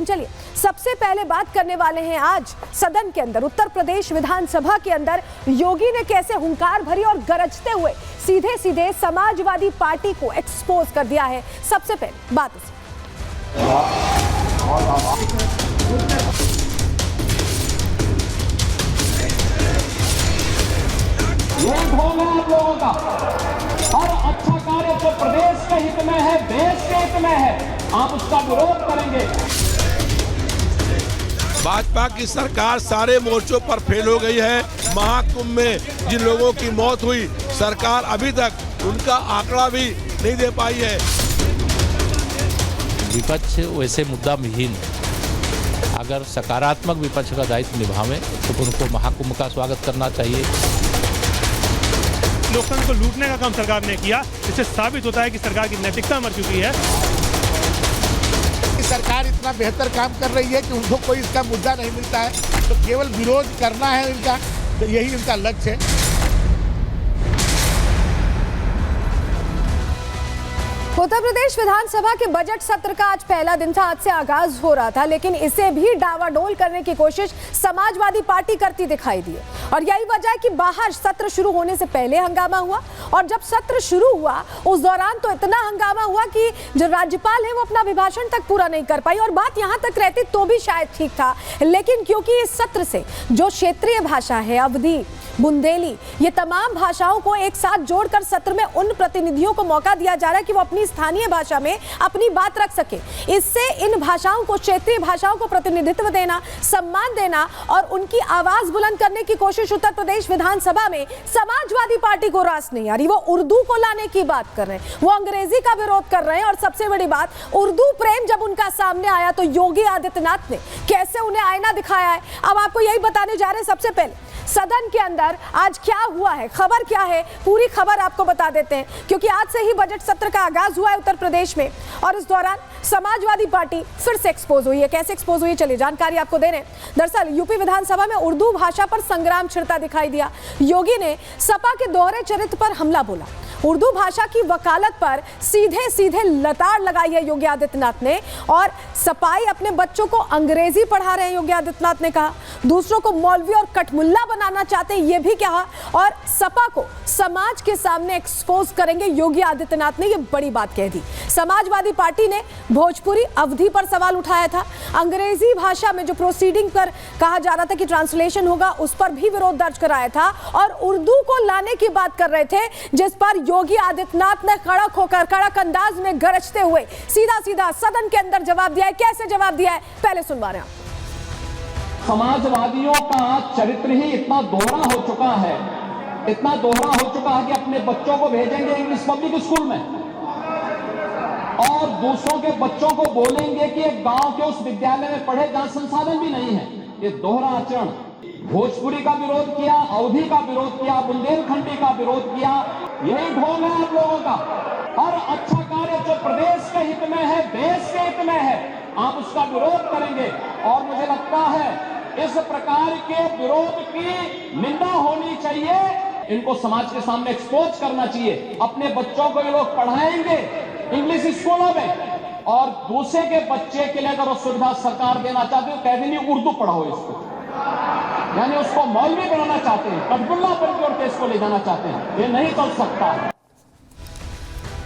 लेकिन चलिए सबसे पहले बात करने वाले हैं आज सदन के अंदर, उत्तर प्रदेश विधानसभा के अंदर योगी ने कैसे हुंकार भरी और गरजते हुए सीधे सीधे समाजवादी पार्टी को एक्सपोज कर दिया है। सबसे पहले बात इसी आप लोगों का हर अच्छा कार्य जो प्रदेश के हित में है, देश के हित में है, आप उसका विरोध करेंगे। भाजपा की सरकार सारे मोर्चों पर फेल हो गई है। महाकुंभ में जिन लोगों की मौत हुई, सरकार अभी तक उनका आंकड़ा भी नहीं दे पाई है। विपक्ष वैसे मुद्दा विहीन, अगर सकारात्मक विपक्ष का दायित्व निभावे तो उनको महाकुंभ का स्वागत करना चाहिए। लोकतंत्र को लूटने का काम सरकार ने किया, इससे साबित होता है कि सरकार की नैतिकता मर चुकी है। सरकार इतना बेहतर काम कर रही है कि उनको कोई इसका मुद्दा नहीं मिलता है, तो केवल विरोध करना है इनका, तो यही इनका लक्ष्य है। उत्तर प्रदेश विधानसभा के बजट सत्र का आज पहला दिन था। आज से आगाज हो रहा था, लेकिन इसे भी डावाडोल करने की कोशिश समाजवादी पार्टी करती दिखाई दी। और यही वजह है कि बाहर सत्र शुरू होने से पहले हंगामा हुआ, और जब सत्र शुरू हुआ उस दौरान तो इतना हंगामा हुआ कि जो राज्यपाल है वो अपना अभिभाषण तक पूरा नहीं कर पाई। और बात यहाँ तक रहती तो भी शायद ठीक था, लेकिन क्योंकि इस सत्र से जो क्षेत्रीय भाषा है, अवधी, बुंदेली, ये तमाम भाषाओं को एक साथ जोड़कर सत्र में उन प्रतिनिधियों को मौका दिया जा रहा है कि वो अपनी स्थानीय भाषा में अपनी बात रख सके। इससे इन भाषाओं को, क्षेत्रीय भाषाओं को प्रतिनिधित्व देना, सम्मान देना और उनकी आवाज बुलंद करने की कोशिश उत्तर प्रदेश विधानसभा में समाजवादी पार्टी को रास नहीं आ रही। वो उर्दू को लाने की बात कर रहे हैं, वो अंग्रेजी का विरोध कर रहे हैं। और सबसे बड़ी बात, उर्दू प्रेम जब उनका सामने आया तो योगी आदित्यनाथ ने कैसे उन्हें आईना दिखाया है, अब आपको यही बताने जा रहे हैं। सबसे पहले सदन के अंदर आज क्या हुआ है, खबर क्या है, पूरी खबर आपको बता देते हैं, क्योंकि आज से ही बजट सत्र का आगाज हुआ है उत्तर प्रदेश में। और इस दौरान समाजवादी पार्टी फिर से एक्सपोज हुई है। कैसे एक्सपोज हुई है, चलिए जानकारी आपको दे रहे हैं। दरअसल यूपी विधानसभा में उर्दू भाषा पर संग्राम छिड़ता दिखाई दिया। योगी ने सपा के दोहरे चरित्र पर हमला बोला। उर्दू भाषा की वकालत पर सीधे सीधे लताड़ लगाई है योगी आदित्यनाथ ने, और सपाई अपने बच्चों को अंग्रेजी पढ़ा रहे हैं योगी आदित्यनाथ ने कहा। दूसरों को मौलवी और कठमुल्ला बनाना चाहते हैं, ये भी कहा। और सपा को समाज के सामने एक्सपोज करेंगे योगी आदित्यनाथ ने, ये बड़ी बात कह दी। समाजवादी पार्टी ने भोजपुरी, अवधी पर सवाल उठाया था। अंग्रेजी भाषा में जो प्रोसीडिंग पर कहा जा रहा था कि ट्रांसलेशन होगा, उस पर भी विरोध दर्ज कराया था। और उर्दू को लाने की बात कर रहे थे, जिस पर योगी आदित्यनाथ ने कड़क होकर, कड़क अंदाज में गरजते हुए सीधा सीधा सदन के अंदर जवाब दिया है। कैसे जवाब दिया है, पहले सुनवा रहे हैं। समाजवादियों का चरित्र ही इतना दोहरा हो चुका है, इतना दोहरा हो चुका है कि अपने बच्चों को भेजेंगे इंग्लिश पब्लिक स्कूल में और दूसरों के बच्चों को बोलेंगे कि एक गांव के उस विद्यालय में पढ़े जहां संसाधन भी नहीं है। ये दोहरा आचरण। भोजपुरी का विरोध किया, अवधी का विरोध किया, बुंदेलखंडी का विरोध किया। यही ढोंग है आप लोगों का। हर अच्छा कार्य जो प्रदेश के हित में है, देश के हित में है, आप उसका विरोध करेंगे। और मुझे लगता है इस प्रकार के विरोध की निंदा होनी चाहिए, इनको समाज के सामने एक्सपोज करना चाहिए। अपने बच्चों को ये लोग पढ़ाएंगे इंग्लिश स्कूलों में, और दूसरे के बच्चे के लिए अगर वो सुविधा सरकार देना चाहते हो, कह देंगे उर्दू पढ़ाओ इसको, यानी उसको मौलवी बनाना चाहते हैं, कठपुल्ला बन के और केस को ले जाना चाहते हैं। ये नहीं चल सकता।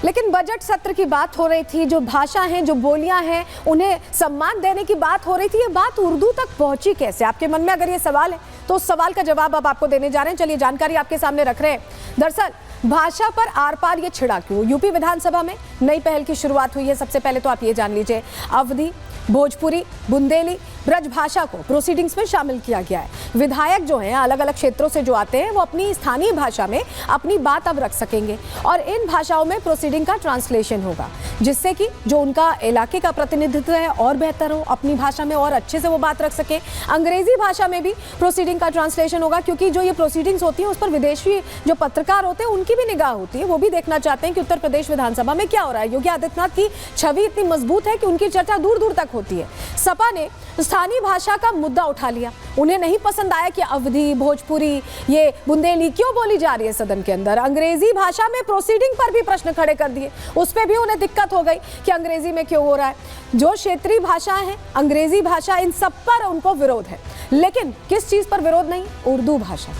लेकिन बजट सत्र की बात हो रही थी, जो भाषा है, जो बोलियां हैं, उन्हें सम्मान देने की बात हो रही थी। ये बात उर्दू तक पहुंची कैसे? आपके मन में अगर ये सवाल है तो उस सवाल का जवाब अब आपको देने जा रहे हैं। चलिए जानकारी आपके सामने रख रहे हैं। दरअसल भाषा पर आर पार ये छिड़ा क्यों? यूपी विधानसभा में नई पहल की शुरुआत हुई है। सबसे पहले तो आप ये जान लीजिए, अवधी, भोजपुरी, बुंदेली, ब्रज भाषा को प्रोसीडिंग्स में शामिल किया गया है। विधायक जो हैं अलग अलग क्षेत्रों से जो आते हैं, वो अपनी स्थानीय भाषा में अपनी बात अब रख सकेंगे, और इन भाषाओं में प्रोसीडिंग का ट्रांसलेशन होगा, जिससे कि जो उनका इलाके का प्रतिनिधित्व है और बेहतर हो, अपनी भाषा में और अच्छे से वो बात रख सके। अंग्रेजी भाषा में भी प्रोसीडिंग का ट्रांसलेशन होगा, क्योंकि जो ये प्रोसीडिंग्स होती हैं उस पर विदेशी जो पत्रकार होते हैं उनकी भी निगाह होती है। वो भी देखना चाहते हैं कि उत्तर प्रदेश विधानसभा में क्या हो रहा है। योगी आदित्यनाथ की छवि इतनी मजबूत है कि उनकी चर्चा दूर दूर तक होती है। सपा ने स्थानीय भाषा का मुद्दा उठा लिया। उन्हें नहीं पसंद आया कि अवधी, भोजपुरी, ये बुंदेली क्यों बोली जा रही है सदन के अंदर। अंग्रेजी भाषा में प्रोसीडिंग पर भी प्रश्न खड़े कर दिए। उस पर भी उन्हें दिक्कत हो गई कि अंग्रेजी में क्यों हो रहा है। जो क्षेत्रीय भाषा है, अंग्रेजी भाषा, इन सब पर उनको विरोध है। लेकिन किस चीज पर विरोध नहीं? उर्दू भाषा।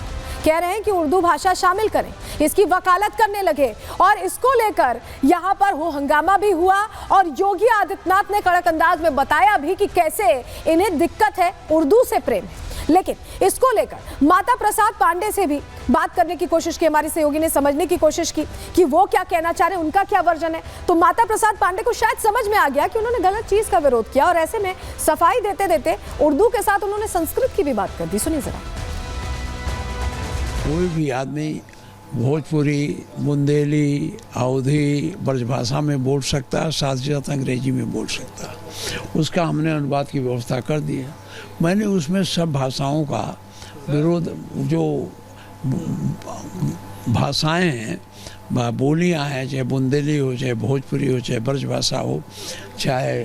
कह रहे हैं कि उर्दू भाषा शामिल करें, इसकी वकालत करने लगे। और इसको लेकर यहाँ पर हो हंगामा भी हुआ और योगी आदित्यनाथ ने कड़क अंदाज में बताया भी कि कैसे इन्हें दिक्कत है, उर्दू से प्रेम है। लेकिन इसको लेकर माता प्रसाद पांडे से भी बात करने की कोशिश की हमारी सहयोगी ने, समझने की कोशिश की कि वो क्या कहना चाह रहे हैं, उनका क्या वर्जन है। तो माता प्रसाद पांडे को शायद समझ में आ गया कि उन्होंने गलत चीज का विरोध किया और ऐसे में सफाई देते देते उर्दू के साथ उन्होंने संस्कृत की भी बात कर दी। सुनिए जरा। कोई भी आदमी भोजपुरी, बुंदेली, अवधी, ब्रजभाषा में बोल सकता है, साथ ही साथ अंग्रेजी में बोल सकता है। उसका हमने अनुवाद की व्यवस्था कर दी है। मैंने उसमें सब भाषाओं का विरोध, जो भाषाएं हैं, बोलियां हैं, चाहे बुंदेली हो, चाहे भोजपुरी हो, चाहे ब्रजभाषा हो, चाहे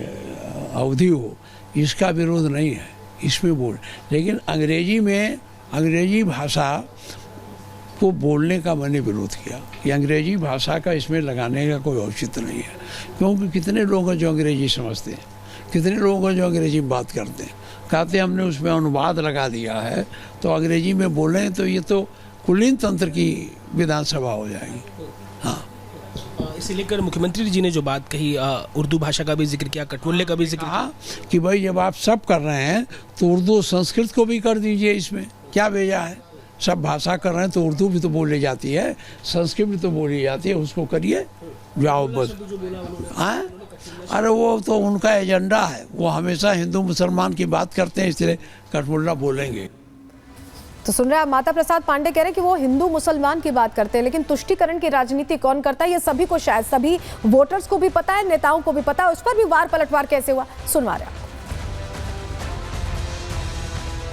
अवधी हो, इसका विरोध नहीं है, इसमें बोल। लेकिन अंग्रेजी भाषा को बोलने का मैंने विरोध किया कि अंग्रेजी भाषा का इसमें लगाने का कोई औचित्य नहीं है। क्योंकि कितने लोग हैं जो अंग्रेजी समझते हैं, कितने लोग हैं जो अंग्रेजी में बात करते हैं। कहते हैं हमने उसमें अनुवाद लगा दिया है तो अंग्रेजी में बोलें तो ये तो कुलीन तंत्र की विधानसभा हो जाएगी। हाँ, इसे लेकर मुख्यमंत्री जी ने जो बात कही, उर्दू भाषा का भी जिक्र किया, कठमुल्ले का भी जिक्र किया कि भाई जब आप सब कर रहे हैं तो उर्दू संस्कृत को भी कर दीजिए। इसमें क्या भेजा है? सब भाषा कर रहे हैं तो उर्दू भी तो बोली जाती है, संस्कृत भी तो बोली जाती है, उसको करिए, जाओ बस। हाँ, अरे वो तो उनका एजेंडा है, वो हमेशा हिंदू मुसलमान की बात करते हैं, इसलिए कठमुल्ला बोलेंगे। तो सुन रहे हैं, माता प्रसाद पांडे कह रहे हैं कि वो हिंदू मुसलमान की बात करते हैं, लेकिन तुष्टीकरण की राजनीति कौन करता है ये सभी को, शायद सभी वोटर्स को भी पता है, नेताओं को भी पता है। उस पर भी वार पलटवार कैसे हुआ, सुनवा रहे हैं।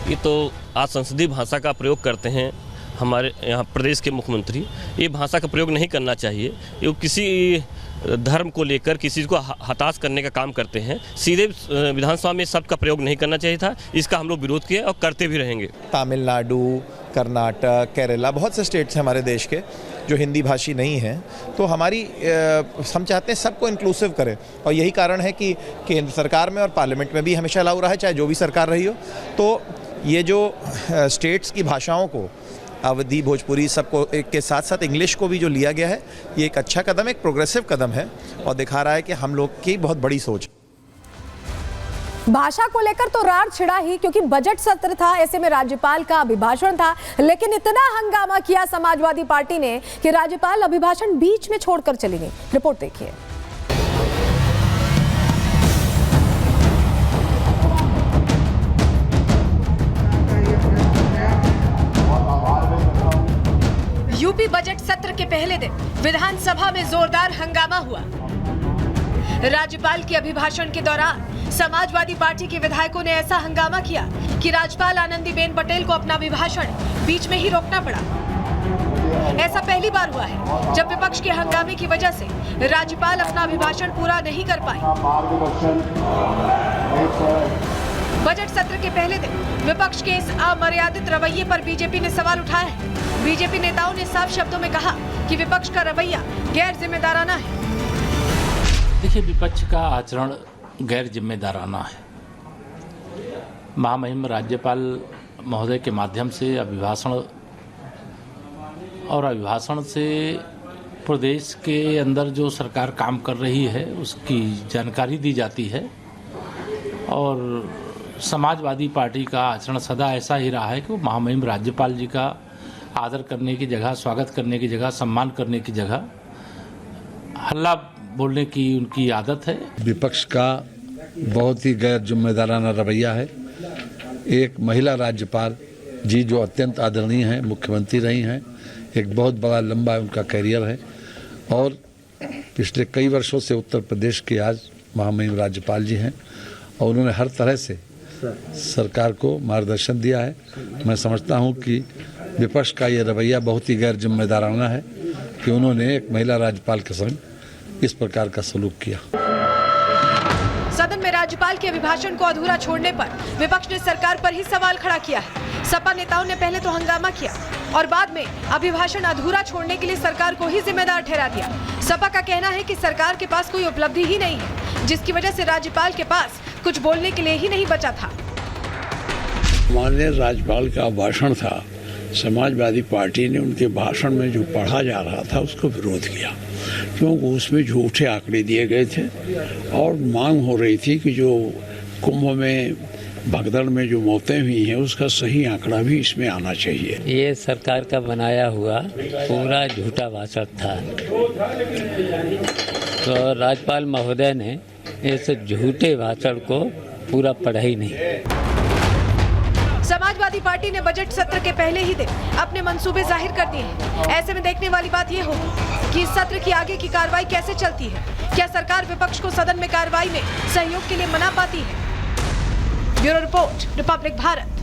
ये तो आज संसदीय भाषा का प्रयोग करते हैं हमारे यहाँ प्रदेश के मुख्यमंत्री। ये भाषा का प्रयोग नहीं करना चाहिए। ये किसी धर्म को लेकर किसी को हताश करने का काम करते हैं। सीधे विधानसभा में शब्द का प्रयोग नहीं करना चाहिए था। इसका हम लोग विरोध किए और करते भी रहेंगे। तमिलनाडु, कर्नाटक, केरला, बहुत से स्टेट्स हैं हमारे देश के जो हिंदी भाषी नहीं हैं। तो हम चाहते हैं सबको इंक्लूसिव करें और यही कारण है कि केंद्र सरकार में और पार्लियामेंट में भी हमेशा अलाउ रहा है, चाहे जो भी सरकार रही हो। तो ये जो स्टेट्स की भाषाओं को, अवधी, भोजपुरी, सबको के साथ साथ इंग्लिश को भी जो लिया गया है, ये एक अच्छा कदम है, एक प्रोग्रेसिव कदम है और दिखा रहा है कि हम लोग की बहुत बड़ी सोच। भाषा को लेकर तो रार छिड़ा ही, क्योंकि बजट सत्र था, ऐसे में राज्यपाल का अभिभाषण था। लेकिन इतना हंगामा किया समाजवादी पार्टी ने कि राज्यपाल अभिभाषण बीच में छोड़कर चली गई। रिपोर्ट देखिए। यूपी बजट सत्र के पहले दिन विधानसभा में जोरदार हंगामा हुआ। राज्यपाल के अभिभाषण के दौरान समाजवादी पार्टी के विधायकों ने ऐसा हंगामा किया कि राज्यपाल आनंदीबेन पटेल को अपना अभिभाषण बीच में ही रोकना पड़ा। ऐसा पहली बार हुआ है जब विपक्ष के हंगामे की वजह से राज्यपाल अपना अभिभाषण पूरा नहीं कर पाए। बजट सत्र के पहले दिन विपक्ष के इस अमर्यादित रवैये पर बीजेपी ने सवाल उठाया है। बीजेपी नेताओं ने साफ शब्दों में कहा कि विपक्ष का रवैया गैर जिम्मेदाराना है। देखिए, विपक्ष का आचरण गैर जिम्मेदाराना है। महामहिम राज्यपाल महोदय के माध्यम से अभिभाषण से प्रदेश के अंदर जो सरकार काम कर रही है उसकी जानकारी दी जाती है। और समाजवादी पार्टी का आचरण सदा ऐसा ही रहा है कि वो महामहिम राज्यपाल जी का आदर करने की जगह, स्वागत करने की जगह, सम्मान करने की जगह हल्ला बोलने की उनकी आदत है। विपक्ष का बहुत ही गैर जिम्मेदाराना रवैया है। एक महिला राज्यपाल जी जो अत्यंत आदरणीय हैं, मुख्यमंत्री रही हैं, एक बहुत बड़ा लंबा उनका कैरियर है और पिछले कई वर्षों से उत्तर प्रदेश के आज महामहिम राज्यपाल जी हैं और उन्होंने हर तरह से सरकार को मार्गदर्शन दिया है। मैं समझता हूं कि विपक्ष का ये रवैया बहुत ही गैर जिम्मेदाराना है कि उन्होंने एक महिला राज्यपाल के संग इस प्रकार का सलूक किया। सदन में राज्य राज्यपाल के अभिभाषण को अधूरा छोड़ने पर विपक्ष ने सरकार पर ही सवाल खड़ा किया है। सपा नेताओं ने पहले तो हंगामा किया और बाद में अभिभाषण अधूरा छोड़ने के लिए सरकार को ही जिम्मेदार ठहरा दिया। सपा का कहना है कि सरकार के पास कोई उपलब्धि ही नहीं है, जिसकी वजह से राज्यपाल के पास कुछ बोलने के लिए ही नहीं बचा था। माननीय राज्यपाल का भाषण था, समाजवादी पार्टी ने उनके भाषण में जो पढ़ा जा रहा था उसको विरोध किया, क्योंकि उसमें झूठे आंकड़े दिए गए थे और मांग हो रही थी कि जो कुंभ में भगदड़ में जो मौतें हुई हैं उसका सही आंकड़ा भी इसमें आना चाहिए। ये सरकार का बनाया हुआ पूरा झूठा भाषण था, तो राज्यपाल महोदय ने इस झूठे भाषण को पूरा पढ़ा ही नहीं। समाजवादी पार्टी ने बजट सत्र के पहले ही दिन अपने मंसूबे जाहिर कर दिए हैं। ऐसे में देखने वाली बात यह होगी कि इस सत्र की आगे की कार्रवाई कैसे चलती है। क्या सरकार विपक्ष को सदन में कार्रवाई में सहयोग के लिए मना पाती है? Bureau report, Republic Bharat.